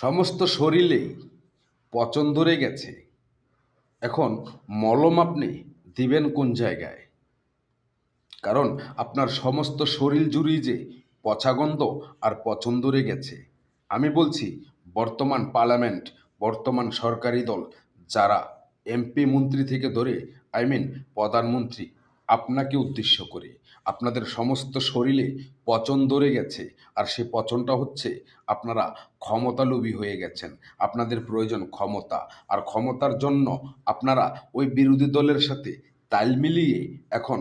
সমস্ত শরীরেই পচন ধরে গেছে। এখন মলম আপনি দিবেন কোন জায়গায়? কারণ আপনার সমস্ত শরীর জুড়েই যে পচা গন্ধ আর পচন ধরে গেছে। আমি বলছি বর্তমান পার্লামেন্ট, বর্তমান সরকারি দল যারা এমপি মন্ত্রী থেকে ধরে প্রধানমন্ত্রী আপনাকে উদ্দেশ্য করে আপনাদের সমস্ত শরীরে পচন ধরে গেছে। আর সে পচনটা হচ্ছে আপনারা ক্ষমতালোভী হয়ে গেছেন। আপনাদের প্রয়োজন ক্ষমতা। আর ক্ষমতার জন্য আপনারা ওই বিরোধী দলের সাথে তাল মিলিয়ে এখন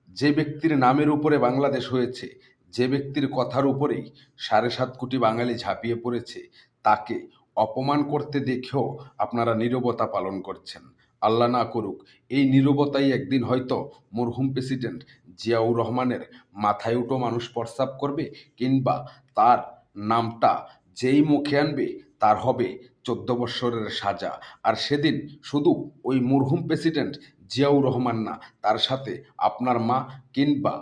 যে ব্যক্তির নামের উপরে বাংলাদেশ হয়েছে, যে ব্যক্তির কথার উপরেই ৭.৫ কোটি বাঙালি ঝাঁপিয়ে পড়েছে, তাকে অপমান করতে দেখেও আপনারা নীরবতা পালন করছেন। আল্লাহ না করুক এই নীরবতাই একদিন হয়তো মরহুম প্রেসিডেন্ট জিয়াউর রহমানের মাথায় উঠো মানুষ প্রস্রাব করবে, কিংবা তার নামটা যেই মুখে আনবে তার হবে ১৪ বৎসরের সাজা। আর সেদিন শুধু ওই মরহুম প্রেসিডেন্ট জিয়াউর রহমান না, তার সাথে আপনার মা কিংবা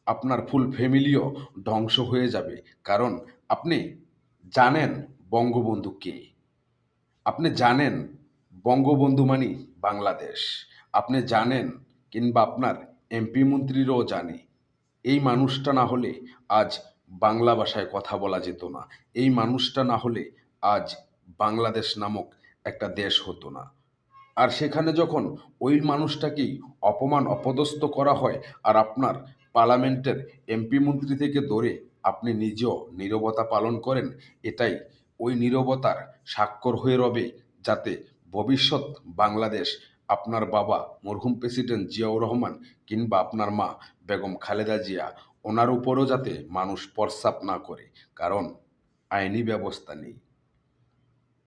আপনার ফুল ফ্যামিলিও ধ্বংস হয়ে যাবে। কারণ আপনি জানেন বঙ্গবন্ধু কে। আপনি জানেন বঙ্গবন্ধু মানি বাংলাদেশ। আপনি জানেন, কিংবা আপনার এমপি মন্ত্রীরাও জানে, এই মানুষটা না হলে আজ বাংলা ভাষায় কথা বলা যেত না। এই মানুষটা না হলে আজ বাংলাদেশ নামক একটা দেশ হতো না। আর সেখানে যখন ওই মানুষটাকেই অপমান অপদস্থ করা হয়, আর আপনার পার্লামেন্টের এমপি মন্ত্রী থেকে ধরে আপনি নিজেও নীরবতা পালন করেন, এটাই ওই নীরবতার স্বাক্ষর হয়ে রবে, যাতে ভবিষ্যৎ বাংলাদেশ আপনার বাবা মরহুম প্রেসিডেন্ট জিয়াউর রহমান কিংবা আপনার মা বেগম খালেদা জিয়া, ওনার উপরও যাতে মানুষ প্রস্রাব না করে। কারণ আইনি ব্যবস্থা নেই।